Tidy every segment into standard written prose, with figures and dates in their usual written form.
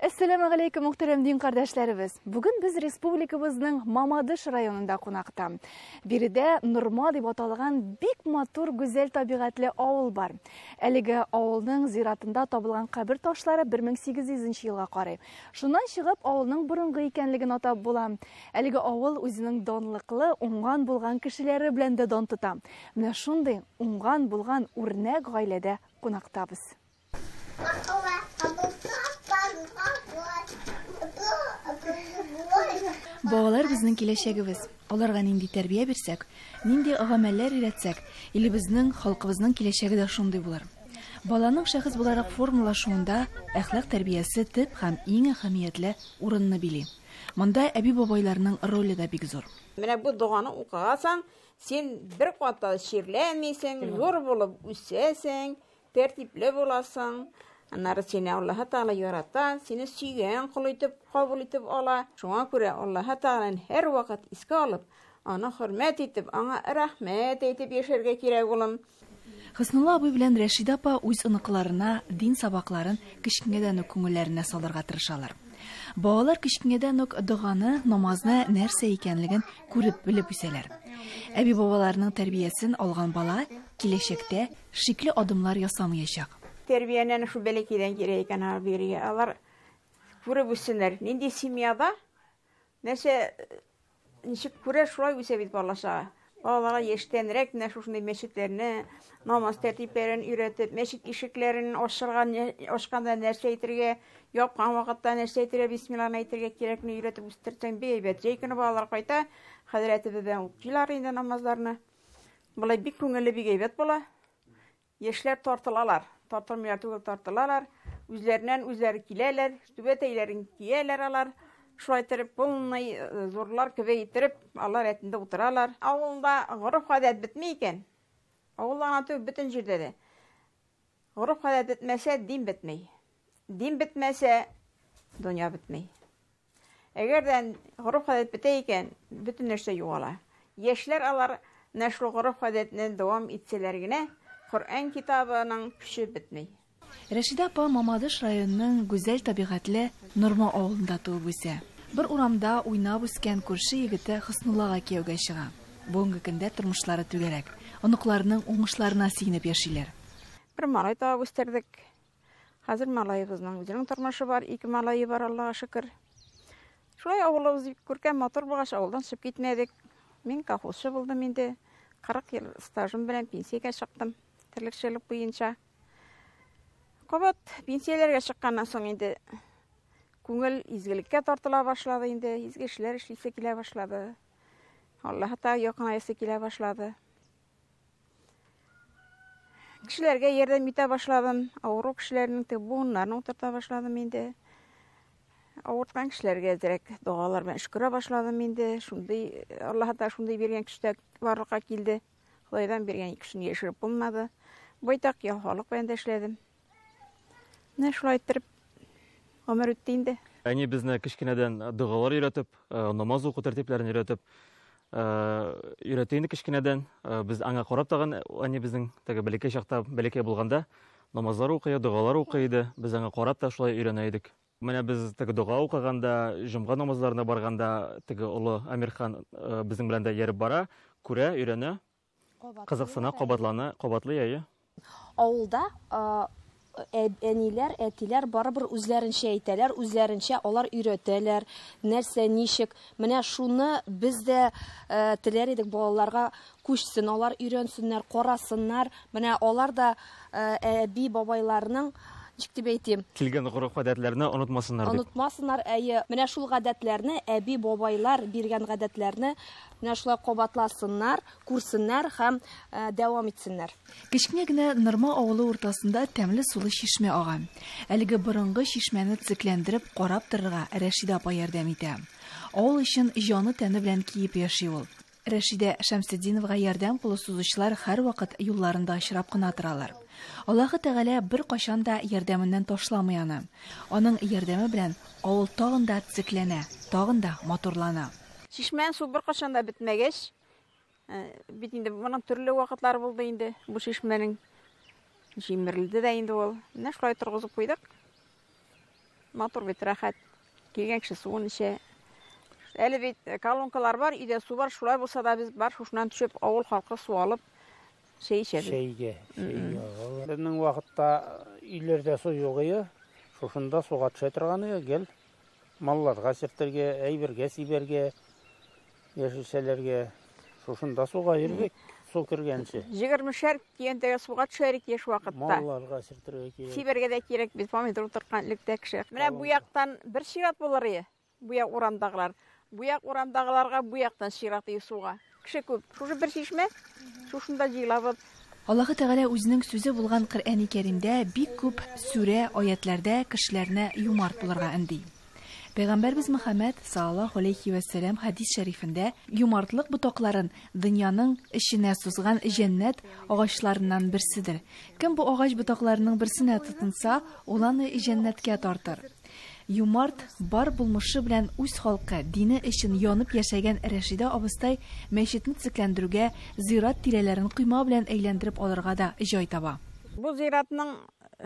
Assalamu alaikum, muhterem din kardeşlerimiz. Bugün biz Respublikabızның Мамадыш rayonunda qonaqta. Biride Nurma deb atalgan bik matur, güzel tabiatli avul var. Әлеге avulның ziratında табылган кабер ташлары 1800 елга карый. Шуннан чыгып, авылның бурынгы икәнлеген атап була. Әлеге авыл үзенең данлыклы, уңган булган кешеләре белән дә дан тота. Менә шундый уңган булган үрнәк гаиләдә qonaqtabыз. Балалар безнең киләчәгебез. Аларга нинди тәрбия бирсәк, нинди гамәлләр өйрәтсәк, илебезнең, халкыбызның киләчәге дә шундый булыр. Баланың шәхес буларак формулашуында әхлак тәрбиясе төп һәм иң әһәмиятле урынны били. Монда әби-бабайларның роле дә бик зур. Менә бу дуганы укыгансаң, син бер катта ширләнмисең, зур булып үсәсең, тәртипле буласың. Аннары сине Аллаһ Таала ярата, сине сөйгән кул итеп, кабул итеп ала. Шуңа күрә Аллаһ Тааланы һәр вакыт искә алып, аны хөрмәт итеп, аңа рәхмәт әйтеп яшәргә кирәк улым. Хыснулла абый белән Рәшида апа үз ыныкларына дин сабакларын кичкенәдән үк күңелләренә салырга тырышалар. Балалар кичкенәдән үк дуганы, намазны нәрсә икәнлеген күреп белеп үсәләр. Әби-бабаларның тәрбиясен алган бала киләчәктә шикле адымлар ясамаячак. Тәрбиянән шу бәләкәйдән кирәк икән биргә. Алар күреп үссеннәр. Нинди семьяда нәрсә ничек күрә шулай үсә бит балаша. Балаларга яшьтәнрәк менә шушындай мәчетләрне, намаз тәртипләрен өйрәтеп, мәчет ишекләрен ачканда нәрсә әйтергә, япкан вакытта нәрсә әйтергә, бисмиллаһны әйтергә кирәкне өйрәтеп үстерсәң бәйбәт. Җәй көне балалар кайта, хәзрәтебездән укыйлар инде намазларны. Булай бик күңелле, бик әйбәт була. Яшьләр тартылалар. Тартылмыйлар түгел, тартылалар. Үзләреннән үзләре киләләр, түбәтәйләрен кияләр алар. Шулай итеп, полный зурлар кебек итеп, алар рәтендә утыралар. Авылда гореф-гадәт бетми икән. Авылларга түгел, бөтен җирдә дә. Гореф-гадәт бетмәсә, дин бетмәй. Дин бетмәсә, дөнья бетмәй. Әгәрдән гореф-гадәт бетә икән, бөтен нәрсә югала. Яшьләр алар нәшл гореф-гадәтне дәвам итсәләр генә, Коръән китабының көче бетмәй. Рәшида апа Мамадыш районының гүзәл табигатьле Нурма авылында туып үсә. Бер урамда уйнап үскән күрше егете Хыснуллага кияүгә чыга. Бүгенге көндә тормышлары түгәрәк. Оныкларының уңышларына сөенеп яшиләр. Бер малай табып үстердек. Хәзер малайыбызның үзенең тормышы бар, 2 малае бар, Аллаһка шөкер. Шулай авылыбыз күркәм матур булгач, авылдан чыгып китмәдек. Мин колхозчы булдым инде. 40 ел стажым белән пенсиягә чыктым. Терлекчелек буенча. Кабат пенсияләргә чыкканнан соң инде күңел изгелеккә тартыла башлады инде, изге эшләр эшлисе килә башлады. Аллаһ Таала якынаясы килә башлады. Кешеләргә ярдәм итә башладым. Авыру кешеләрнең буыннарын утырта башладым инде. Авырткан кешеләргә әзрәк дугалар белән шөкерә башладым инде. Шундый Аллаһ Таала шундый биргән кешеләр барлыкка килде. Худайдан биргән кешене яшереп булмады. Байтак ялхалык белән дә эшләдем. Менә шулай итеп гомер үтте инде. Әни безне кичкенәдән дугалар өйрәтеп, намаз уку тәртипләрен өйрәтеп, өйрәтте инде кичкенәдән. Без аңа карап тагын, әни безнең теге бәләкәй чакта, бәләкәй булганда намазлар укый, дугалар укый иде. Без аңа карап та шулай өйрәнә идек. Менә без теге дуга укыганда, җомга намазларына барганда, теге улы Амирхан безнең белән дә ярып бара, күрә, өйрәнә. Кызыксына, кабатлы яе. Авылда әниләр, әтиләр барыбер үзләренчә әйтәләр, үзләренчә алар өйрәтәләр, нәрсә, ничек. Менә шуны без дә теләр идек балаларга күчсен, алар өйрәнсеннәр, карасыннар. Менә алар да әби бабайларның килгән гореф-гадәтләрне онытмасыннар дип. Онытмасыннар, менә шул гадәтләрне, әби бабайлар биргән гадәтләрне менә шулай кабатласыннар, күрсеннәр һәм дәвам итсеннәр. Кичкенә генә Нурма авылы уртасында тәмле сулы чишмә ага. Әлеге борынгы чишмәне цикләндереп карап торырга Рәшида апа ярдәм итә. Авыл өчен җаны тәне белән киеп яши ул. Рәшидә Шәмсетдиновга ярдәм кулы сузучылар һәр вакыт юлларында очрап кына торалар. Аллаһ Тәгалә бер кашан да ярдәменнән ташламый аны. Аның ярдәме белән авыл тагын да цикләнә, тагын да матурлана. Чишмән су бер кашан да бетмәгәч, бит инде моның төрле вакытлар булды инде. Бу чишмәнең җимерелде дә инде ул. Менә шулай торгызып куйдык. Матур бит, рәхәт. Килгән кеше суын эчә. Әле бит колонкалар бар, өйдә су бар, шулай булса да без бар шушынан төшеп, авыл халкы су алып шәй içәбез. Шәйгә. Безнең вакытта өйләрдә су юк иде. Шушында суга төшә торганы гел. Малларга сертергә, әйбергә, сибәргә, яшелчәләргә шушында суга йөрдек, су кергәнче. 20 тиендәге суга төшәрик яшь вакытта. Малларга сертергә кирәк. Сибәргә дә кирәк, без помидор утырткан лектә кеше. Менә бу яктан бер чират булыр иде. Бу як урамдагылар. Бу як урамдагыларга бу яктан чират ие суга. Кеше күп. Шушы бер чишмә. Шушында җыйлабыз. Аллаһы Тәгалә үзенең сүзе булган Коръәни Кәримдә бик күп сүрә, аятләрдә кешеләрне юмарт булырга өнди. Пәйгамбәрбез Мөхәммәд саллаллаһу алейхи ва сәллям хадис шәрифендә юмартлык ботакларын дөньяның эченә сузган җәннәт агачларыннан берседер. Кем бу агач ботакларының берсенә тотынса, ул аны җәннәткә тартыр. Юмарт бар булмышы белән үз халкы, дине өчен янып яшәгән Рәшидә абыстай мәчетне төзекләндерүгә зират тирәләрен койма белән әйләндереп алырга да җай таба. Бу зиратның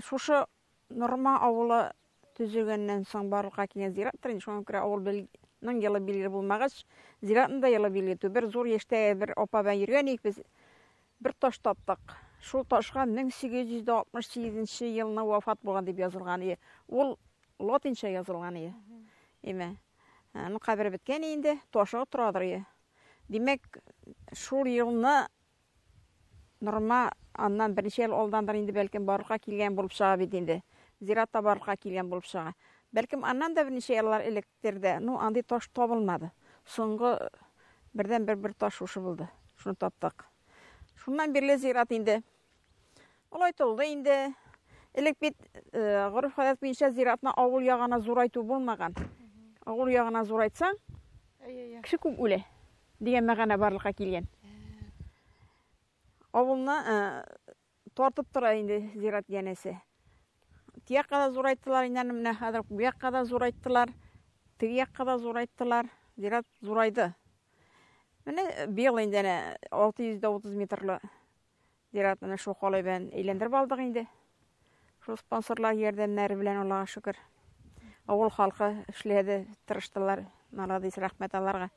шушы Норма авылы төзелгәннән соң барлыкка килгән зираттыр. Шуңа күрә авылның елы билгеле булмагач, зиратның да елы билгеле. Бер зур яшьтә бер апа белән йөргән без бер таш таптык. Шул ташка 1868 елны вафат булган дип язылган иде. Ул латинча язылган иде. Эме. Аның кабере биткән инде, ташы торадыр иде. Димәк, шул елны Норма аннан беренче ел алдандан инде бәлкем барлыкка килгән булып чыга бит инде. Зиратта барлыкка килгән булып чыга. Бәлкем аннан да беренче еллар электерде. Андый таш табылмады. Соңгы бердән-бер таш шушы булды. Шуны таптык. Шуннан бирле зират инде. Олай тулды инде. Элек бит гореф-гадәт буенча зиратны авыл ягына зурайту булмаган. Авыл ягына зурайтсаң, кеше күп үлә дигән мәгънә барлыкка килгән. Авылны тартып тора инде зират янәсе. Тиякка да зурайттылар инде, менә хәзер бу якка да зурайттылар, теге якка да зурайттылар. Зират зурайды. Менә бел инде 630 метрлы зиратны шу халай белән әйләндереп алдык инде. Шу спонсорлар ярдәмнәре белән Аллаһка шөкер. Авыл халкы эшләде, тырыштылар. Маладис, рәхмәт аларга.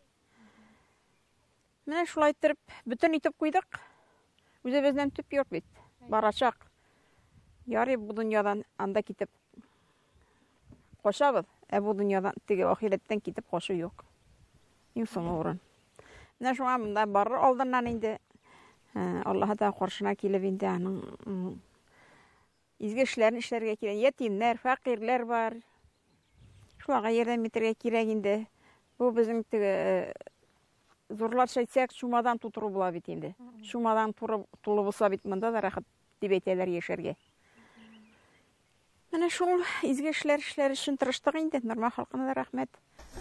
Менә шулай итеп, бүтән итеп куйдык. Үзебезнән төп юк бит. Барачак. Ярый бу дөньядан анда китеп кошабыз. Бу дөньядан теге ахиреттән китеп кошу юк. Иң соңгы урын. Менә шуңа монда бар алдыннан инде Аллаһ та каршына килеп инде аның изге эшләрен эшләргә кирәк. Ятимнәр, фәкыйрьләр бар. Шуларга ярдәм итәргә кирәк инде. Бу безнең теге зурларча әйтсәк, шумадан тутыру була бит инде. Шумадан тулы булса бит монда да рәхәт дип әйтәләр яшәргә. Менә шул изге эшләр өчен тырыштык инде. Норма халкына да рәхмәт.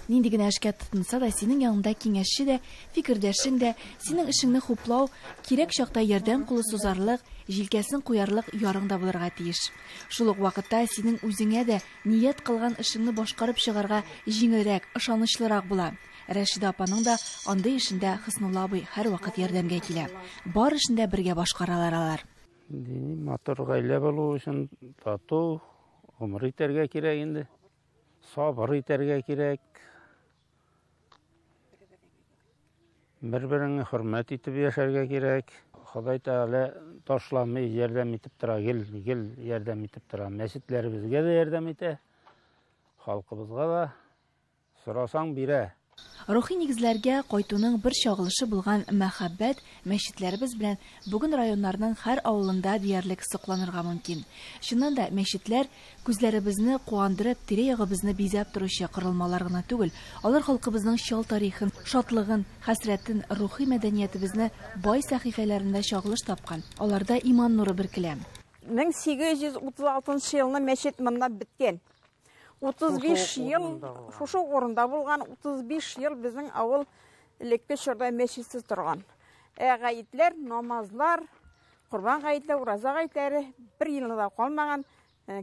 Нинди генә эшкә тотынса да, синең янында киңәшче дә, фикердәшең дә, синең эшеңне хуплау, кирәк чакта ярдәм кулы сузарлык, җилкәсен куярлык ярың да булырга тиеш. Шул ук вакытта синең үзеңә дә ният кылган эшеңне башкарып чыгарга җиңелрәк, ышанычлырак була. Рәшидә апаның да андый эшендә Хыснулла абый һәр вакыт ярдәмгә килә. Бар эшендә бергә башкаралар алар. Матур гаилә булу өчен тату гомер итәргә кирәк инде. Сабыр итәргә кирәк. Бер-береңне хөрмәт итеп яшәргә кирәк. Ходай Тәгалә ташламый ярдәм итеп тора, гел ярдәм итеп тора. Мәчетләребезгә дә ярдәм итә. Халкыбызга да сорасаң бирә. Рухи нигезләргә кайтуның бер чагылышы булган мәхәббәт мәчетләребез белән бүген районнарның һәр авылында диярлек сокланырга мөмкин. Шуннан да мәчетләр күзләребезне куандырып, тирә-ягыбызны бизәп торучы корылмалар гына түгел, алар халкыбызның чал тарихын, шатлыгын, хәсрәтен, рухи мәдәниятебезне бай сәхифәләрендә чагылыш тапкан. Аларда иман нуры бөркелә. 1836 елны мәчет монда биткән. 35 ел шушы урында булган, 35 ел безнең авыл элекке чорда мәчетсез торган. Гаетләр, намазлар, Курбан гаетләре, ураза гаетләре бер елны да калмаган.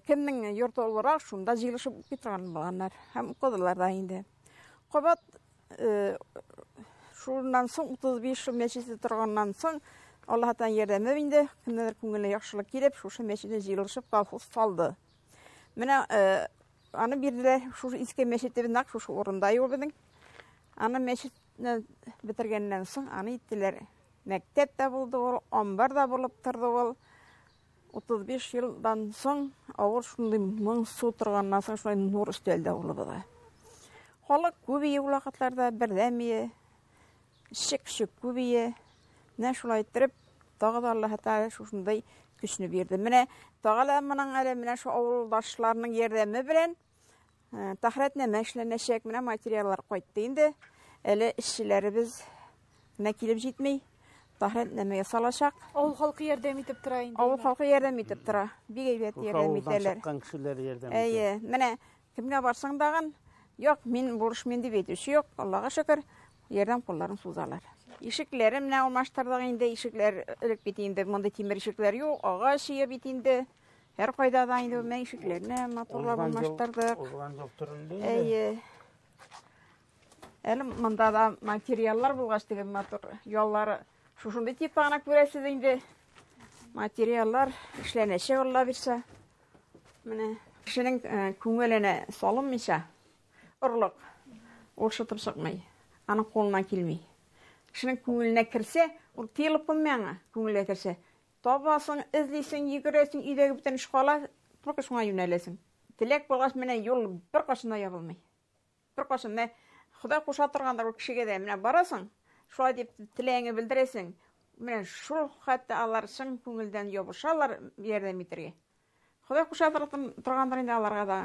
Кемнең йорты олырак шунда җыелышып киткән булганнар. Һәм укыдылар да инде. Кабат шуннан соң 35 ел мәчетсез торганнан соң Аллаһтан ярдәме инде, кемнедер күңеле яхшылык килеп, шушы мәчетне җыелышып колхоз салды. Менә Аны бирделәр, шушы иске мәчеттә нак шушы урында юлдың. Аны мәчетне битергәннән соң аны иттеләр. Мәктәп тә булды ул, амбар да булып торды ул. 35 елдан соң авыр шундый моң су торганнан соң шулай нур өстәлдә булды. Халык күбие вакытларда бердәмие, шик күбие. Менә шулай итеп, тагы да Аллаһ Тәгалә шушындай көчне бирде. Менә тагыла моның әле менә шу авылдашларның ярдәме белән тахрәтнәмә эшләнәчәк, менә материаллар кайтты инде. Әле эшчеләребез менә килеп җитмей. Тахрәтнәмә ясалачак. Авыл халкы ярдәм итеп тора инде. Авыл халкы ярдәм итеп тора. Бик әйбәт ярдәм итәләр. Чыккан кешеләр ярдәм итә. Әйе, менә кемгә барсаң даган, юк, мин бурыш мен дип әйтүче юк. Аллага шөкер, ярдәм кулларын сузалар. Ишекләре менә алмаштырдык инде, ишекләр элек бит инде, монда тимер ишекләр юк, агач ие бит инде. Һәр кайда да инде менә ишекләрне моторлап алмаштырдык. Узган юк төрелде. Әйе. Әле монда да материаллар булгач дигән мотор яллары шушындай типана күрәсез инде. Материаллар эшләнәчәк Алла бирсә. Менә кешенең күңеленә салынмыйча орлык ул шытып чыкмый. Аның кулына килми. Кешенең күңеленә керсә, ул тилеп булмаңа, күңеленә керсә. Табасың, эзлисең, йөгерәсең, өйдәге бүтән эш кала, только шуңа юнәләсең. Теләк булгач менә юл бер кашын да ябылмый. Бер кашын да Ходай куша торганда ул кешегә дә менә барасың. Шулай дип теләгеңне белдерәсең. Менә шул хәтта алар чын күңелдән ябышалар ярдәм итәргә. Ходай куша торганда инде аларга да.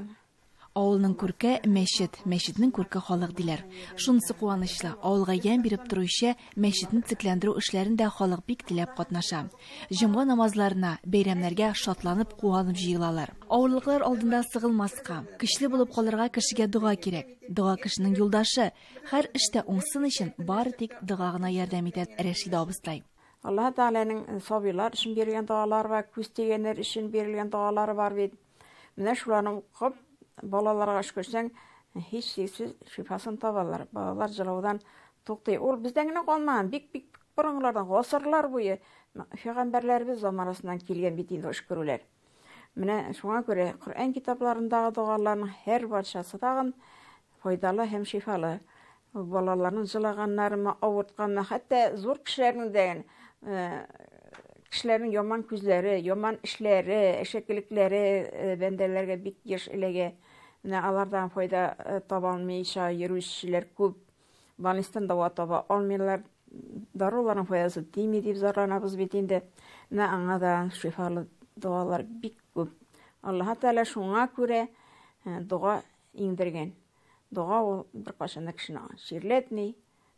Авылның күрке мәчет, мәчетнең күрке халык диләр. Шунысы куанычлы, авылга ян биреп торучы мәчетне цикләндерү эшләрендә халык бик теләп катнаша. Җомга намазларына, бәйрәмнәргә шатланып, куанып җыелалар. Авырлыклар алдында сыгылмаска, көчле булып калырга кешегә дуга кирәк. Дуга кешенең юлдашы. Һәр эштә уңсын өчен бары тик дуга гына ярдәм итә Рәшид абыстай. Аллаһ Тәгаләнең сабыйлар өчен биргән дуалар ва күз тигәннәр өчен бирелгән дуалары бар бит. Менә шуларны укып балаларга шүкерсәң, һич шиксез шифасын табалар. Балалар җылаудан туктый. Ул бездән генә калмаган, бик борынгылардан, гасырлар буе пәйгамбәрләребез заманасыннан килгән бит инде шүкерүләр. Менә шуңа күрә Коръән китапларындагы дуаларның һәр барчасы тагын файдалы һәм шифалы. Балаларның җылаганнары, авыртканнары, хәтта зур кешеләрнең дә кешеләрнең яман күзләре, яман эшләре, эшәкелекләре бәндәләргә бик еш эләгә. Менә алардан файда таба алмыйча йөрүчеләр күп. Балыстан дава таба алмыйлар. Даруларның файдасы тими дип зарланабыз бит инде. Менә аңа да шифалы дуалар бик күп. Аллаһ Тәгалә шуңа күрә дуга иңдергән. Дуга ул бер кашан кешене ширләтми,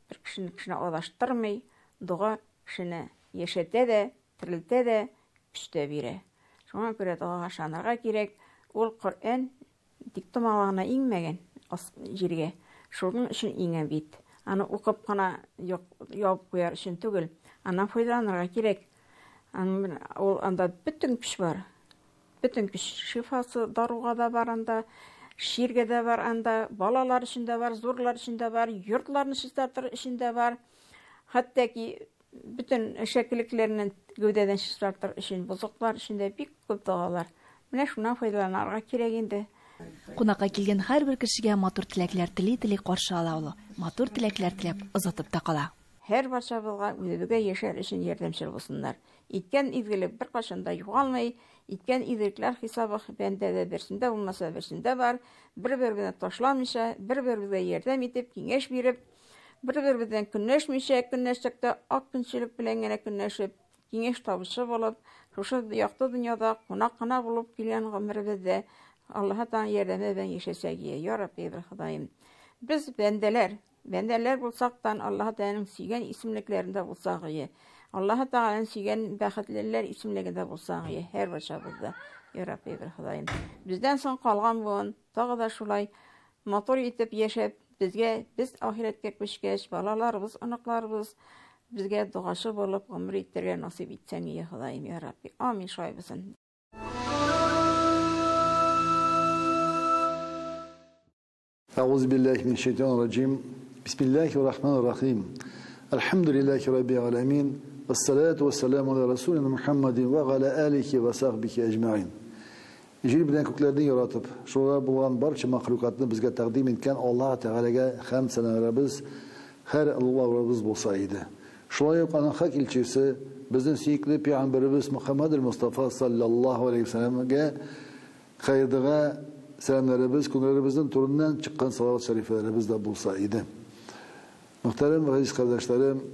бер кешене адаштырмый. Дуга кешене яшәтә дә, терелтә дә, көчтә бирә. Шуңа күрә дуга ышанырга кирәк. Ул Коръән диктомалына иңмәгән җиргә. Шуның өчен иңә бит. Аны укып кына ябып куяр өчен түгел. Аннан файдаланырга кирәк. Ул анда бүтән көч бар. Бүтән көч шифасы даруга да бар анда, ширгә дә бар анда, балалар өчен дә бар, зурлар өчен дә бар, йортларны чистартыр өчен дә бар. Хәтта ки бүтән эшәкелекләрнең гәүдәдән чистартыр өчен, бозыклар өчен дә бик күп дуалар. Менә шуннан файдаланырга кирәк инде. Кунакка килгән һәрбер кешегә матур теләкләр тели каршы ала ул. Матур теләкләр теләп озатып та кала. Һәр барчабызга үзебезгә яшәр өчен ярдәмчел булсыннар. Иткән изгелек бер кашан да югалмый, иткән изгелекләр хисабы бәндәдә берсендә булмаса берсендә бар. Бер-беребезне ташламыйча, бер-беребезгә ярдәм итеп, киңәш биреп, бер-беребездән көнләшмичә, көнләшсәктә ак көнчелек белән генә көнләшеп, киңәш табышы булып, шушы якты дөньяда кунак кына булып килгән гомеребездә Аллаһ Тәгалә ярдәме белән яшәсәк, я Рабби, Ходаем. Без бәндәләр булсак та Аллаһ Тәгаләнең сөйгән исемлекләрендә булсак, Аллаһ Тәгаләнең сөйгән бәхетлеләр исемлегендә булсак, һәр барчабызда, я Рабби, Ходаем. Бездән соң калган буын тагы да шулай матур итеп яшәп, без ахирәткә күчкәч, балаларыбыз, оныкларыбыз безгә дугашы булып гомер итәргә насыйп итсәң, я Ходаем, я Рабби. Амин шайбысын. أعوذ بالله من الشيطان الرجيم بسم الله الرحمن الرحيم الحمد لله رب العالمين والصلاة والسلام على رسولنا محمد وعلى آله وصحبه أجمعين Җир белән күкләрне яратып, шулар булган барча мәхлукатны безгә тәкъдим иткән Аллаһ Тәгаләгә һәм сәнәләребез һәр Аллаһыбыз булса иде. Шулай ук аның хак илчесе, безнең сөекле пәйгамбәребез Мөхәммәд Мустафа саллаллаһу алейхи ва сәлламгә хәйрдәгә сәламнәребез, күңелебезнең турыннан чыккан салават шәрифләребез дә булса иде. Мөхтәрәм вәгиз кардәшләрем,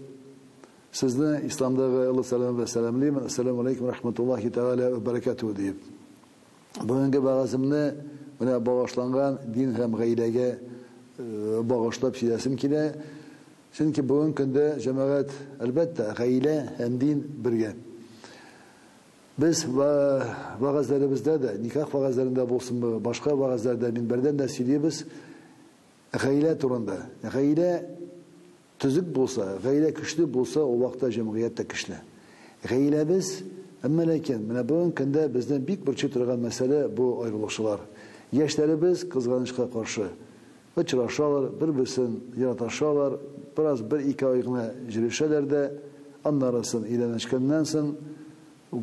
сезне исламдагы Аллаһ сәлам ва сәламлим. Ассаламу алейкум рахматуллаһи тәгалә ва баракатуһу дип. Бүгенге вәгаземне менә багышланган дин һәм гаиләгә багышлап сөйләсем килә. Чөнки бүген көндә җәмәгать әлбәттә гаилә һәм дин бергә. Без вәгазләребездә дә, никах вәгазләрендә булсынмы, башка вәгазләрдә минбәрдән дә сөйлибез гаилә турында. Гаилә төзек булса, гаилә көчле булса, ул вакытта җәмгыять та көчле. Гаиләбез, әмма ләкин, менә бүген көндә безнең бик борчый торган мәсьәлә бу аерылышулар. Яшьләребез кызганычка каршы очрашалар, бер-берсен яраташалар, бераз бер-ике ай гына җирешәләр дә, аннарысын өйләнешкәннән соң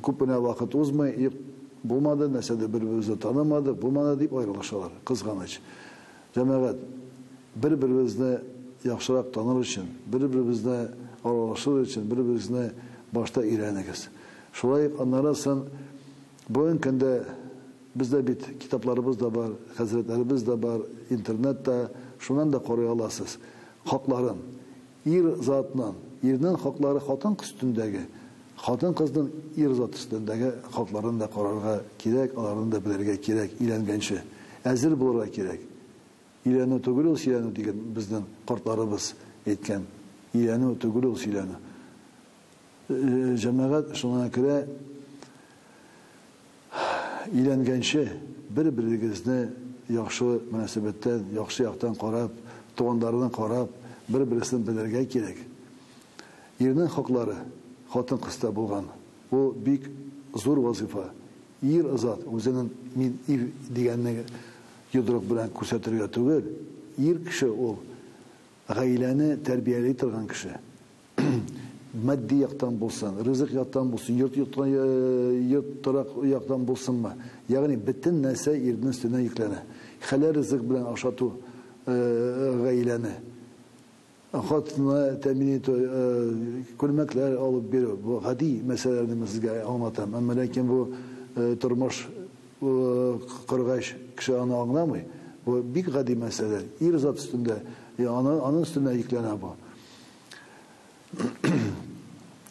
күпенә вакыт узмый, булмады, нәрсәдә бер-беребезне танымады, булмады дип аерылышалар. Кызганыч. Җәмәгать бер-беребезне яхшырак таныр өчен, бер-беребезне аралашыр өчен, бер-беребезне башта өйрәнегез. Шулай аннарысын бүген көндә бездә бит китапларыбыз да бар, хәзрәтләребез дә бар, интернетта, шуннан да карый аласыз. Хакларын ир затынан, ирнең хаклары хатын кыз өстендәге, хатын кызның ир зат өстендәге хакларын да карарга кирәк, аларны да белергә кирәк, өйләнгәнче. Әзер булырга кирәк. Өйләнү түгел ул сөйләнү дигән безнең картларыбыз әйткән. Өйләнү түгел ул сөйләнү. Җәмәгать шуңа күрә өйләнгәнче бер-берегезне яхшы мөнәсәбәттән, яхшы яктан карап, туганнардан карап, бер-берсен белергә кирәк. Ирнең хаклары хатын кызда булган. Ул бик зур вазифа. Ир зат үзенең мин ир дигәнне йодрык белән күрсәтергә түгел. Ир кеше ул гаиләне тәрбияли торган кеше. Матди яктан булсын, ризык яктан булсын, йорт яктан булсынмы, ягъни бөтен нәрсә ирнең өстенә йөкләнә. Хәләл ризык белән ашату гаиләне, хатынны тәэмин итү, күлмәкләр алып бирү, бу гади мәсьәләләрне сезгә аңлатам. Әмма ләкин бу тормыш кыргач кеше аны аңламый. Бу бик гади мәсьәлә. Ир зат өстендә, аның өстенә йөкләнә бу.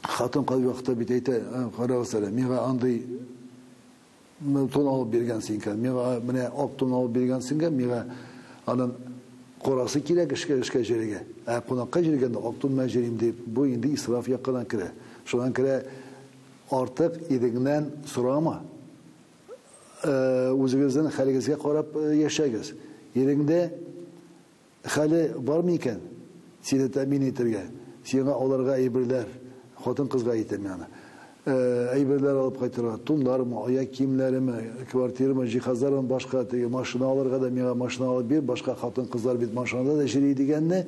Хатын кай вакытта бит әйтә, карагызлар, миңа андый тон алып биргәнсең икән, миңа менә ак тон алып биргәнсең, миңа аның корасы кирәк эшкә җиргә. Кунакка җиргәндә ак тон мәҗрим дип, бу инде исраф яккадан керә. Шуннан керә артык идегеннән сорама. Үзегезнең хәлегезгә карап яшәгез. Иреңдә хәле бармы икән? Сине тәэмин итәргә, сиңа аларга әйберләр, хатын кызга әйтәм аны. Әйберләр алып кайтырга, тунлармы, аяк киемнәрме, квартирамы, җиһазлармы, башка теге машина алырга да миңа машина алып бир, башка хатын кызлар бит машинада да йөри дигәнне,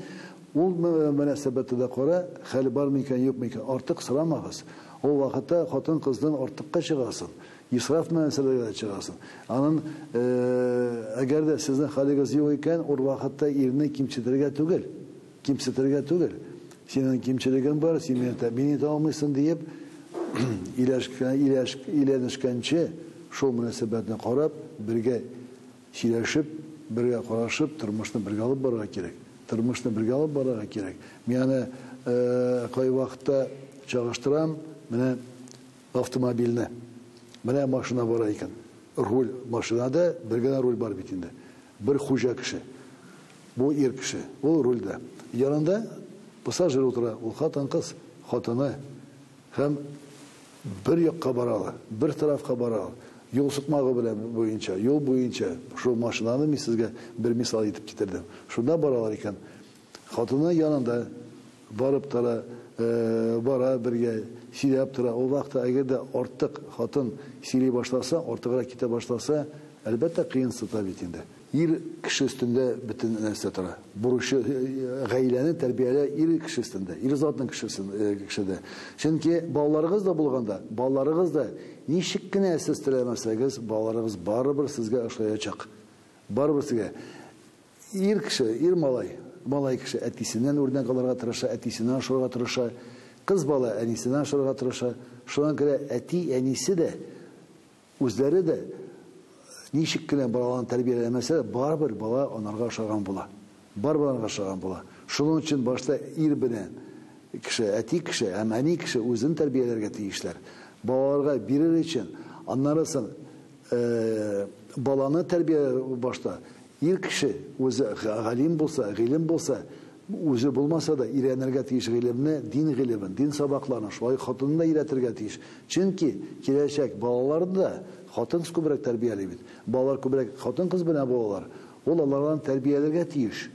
ул мөнәсәбәттә кара, хәл бармы икән, юкмы икән, артык сорамагыз. Ул вакытта хатын кыздан артыкка чыгасын. Исраф мәсьәләгә чыгасын. Аның әгәр дә сезнең хәлегез юк икән, ул вакытта ирне кимчетергә түгел. Синең кимчелегең бар, син мине тәэмин итә алмыйсың дип, иләшкәнче шул мөнәсәбәтне карап, бергә сөйләшеп, бергә карашып, тормышны бергә алып барырга кирәк. Мин аны кай вакытта чагыштырам, менә автомобильне. Менә машина бара икән. Руль машинада, бер генә руль бар бит инде. Бер хуҗа кеше. Бу ир кеше, ул рульдә. Янында пассажир утыра, ул хатын кыз, хатыны һәм бер якка баралар, бер тарафка баралар. Юл сукмагы белән буенча, юл буенча шул машинаны мин сезгә бер мисал итеп китердем. Шунда баралар икән. Хатыны янында барып тора, бара бергә сөйләп тора. Ул вакытта әгәр дә артык хатын сөйли башласа, артыграк китә башласа, әлбәттә кыен сыта бит инде. ир кеше өстендә бөтен нәрсә тора. Бурычы гаиләне тәрбияле ир кеше өстендә, ир затның кешедә. Чөнки балаларыгыз да булганда, балаларыгыз да ничек кенә сез теләмәсәгез, балаларыгыз барыбер сезгә эшләячәк. Барыбер сезгә ир кеше, ир малай кеше әтисеннән үрнәк алырга тырыша, әтисеннән ашырга тырыша, кыз бала әнисеннән ашырга тырыша. Шуңа күрә әти, әнисе дә, үзләре дә ничек кенә балаларын тәрбияләмәсә, барыбер бала анарга ашаган була. Барыбер анарга ашаган була. Шуның өчен башта ир белән кеше, әти кеше, һәм әни кеше үзен тәрбияләргә тиешләр. Балаларга бирер өчен, аннарысын баланы тәрбияләр башта ир кеше үзе галим булса, гыйлем булса, үзе булмаса да өйрәнергә тиеш гыйлемне, дин гыйлемен, дин сабакларын, шулай хатынны да өйрәтергә тиеш. Чөнки киләчәк балаларны да хатын күбрәк тәрбиялый бит. Балалар күбрәк хатын-кыз белән булалар. Ул алардан тәрбияләргә тиеш.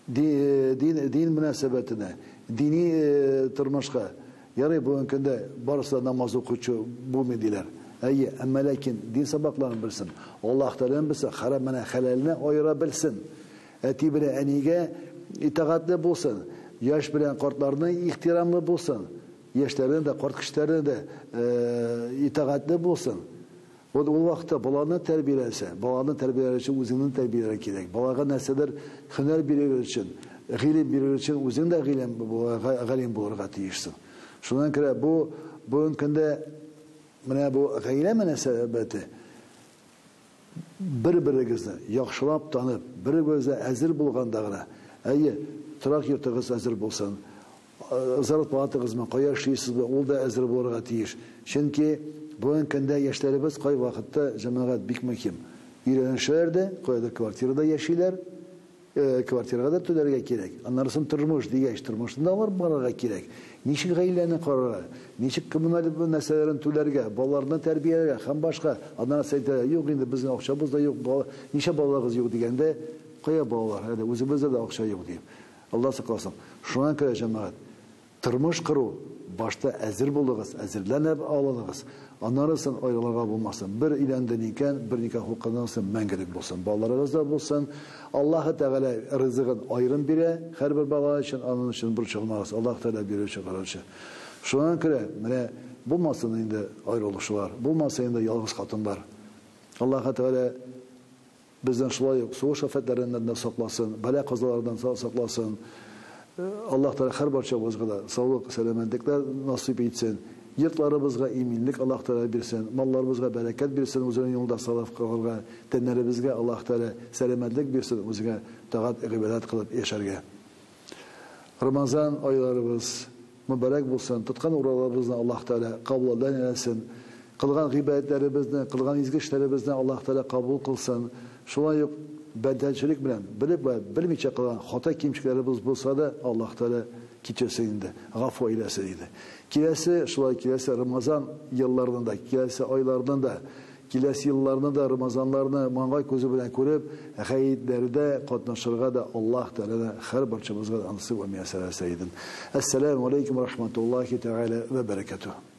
Дин мөнәсәбәтенә, дини тормышка. Ярый бүгенге көндә барысы намаз укучы булмый диләр. Әмма ләкин дин сабакларын белсен. Аллаһ Тәгалә белсен, харам менә хәләлне аера белсен. Әти белән әнигә итагатьле булсын. Яшь белән картларны ихтирамлы булсын. Яшьләрне дә, карт кешеләрне дә итагатьле булсын. Ул вакытта баланы тәрбияләсә, баланы тәрбияләр өчен үзеңне тәрбияләргә кирәк. Балага нәрсәдер һөнәр бирер өчен, гыйлем бирер өчен үзең дә галим булырга тиешсең. Шуннан күрә бүгенге көндә менә бу гаилә мөнәсәбәте бер-берегезне яхшылап танып, бер-берегезгә әзер булганда гына, торак йортыгыз әзер булсын, зарплатагыз мен кая эшлисезме, ул да әзер булырга тиеш. Чөнки бүгенге көндә яшьләребез кай вакытта җәмәгать бик мөһим. Өйрәнешләрдә, кайда квартирада яшиләр, квартирага да түләргә кирәк. Аннарысын тормыш дигәч, тормышында алар барырга кирәк. Ничек гаиләне карарга, ничек коммуналь мәсьәләләрен түләргә, балаларны тәрбияләргә һәм башка. Аннан әйтә, юк инде безнең акчабыз да юк, ничә балагыз юк дигәндә, кая балалар, үзебездә дә акча юк дип. Алла сакласын. Шуңа күрә җәмәгать, тормыш кору башта әзер булыгыз, әзерләнеп алыгыз. Аннарысын аyrılırга булмасын. Bir иләндән икән, bir никах укыган соң мәңгелек булсын. Балаларыгыз да булсын. Аллаһ Тәгалә ризыгын аерым бирә, һәрбер бала өчен, аның өчен борчылмагыз. Аллаһ Тәгалә бирүче караучы. Шуңа күрә менә булмасын инде аерылышулар, булмасын инде ялгыз хатындар. Аллаһ Тәгалә бездән шулай ук сугыш афәтләреннән дә сакласын, бәла казалардан сакласын. Аллаһ Тәгалә һәрберчебезгә дә саулык, сәламәтлекләр насыйп итсен. Йортларыбызга иминлек Аллаһ Тәгалә бирсен, малларыбызга бәрәкәт бирсен, үзенең юлда саф кылырга, тәннәребезгә Аллаһ Тәгалә сәламәтлек бирсен, үзегә тагат гыйбадат кылып яшәргә. Рамазан айларыбыз mübarek булсын, тоткан ураларыбызны Аллаһ Тәгалә кабулдан eləsin, кылган гыйбадәтләребезне, кылган изге эшләребезне Аллаһ Тәгалә кабул кылсын. Шулай ук бәдәлчелек белән белеп ва белмичә кылган хата кимчекләребез булса да Аллаһ Тәгалә кичәсе инде, гафу иләсе иде. Киләсе, шулай киләсе Рамазан елларында, киләсе айларында, киләсе елларында да Рамазанларны маңгай күзе белән күреп, гыйбадәтләрдә катнашырга да Аллаһ Тәгалә һәр барчабызга насыйп ва миясәр әсәйдин. Ассаламу алейкум ва рахматуллаһи тәгалә ва баракатуһ.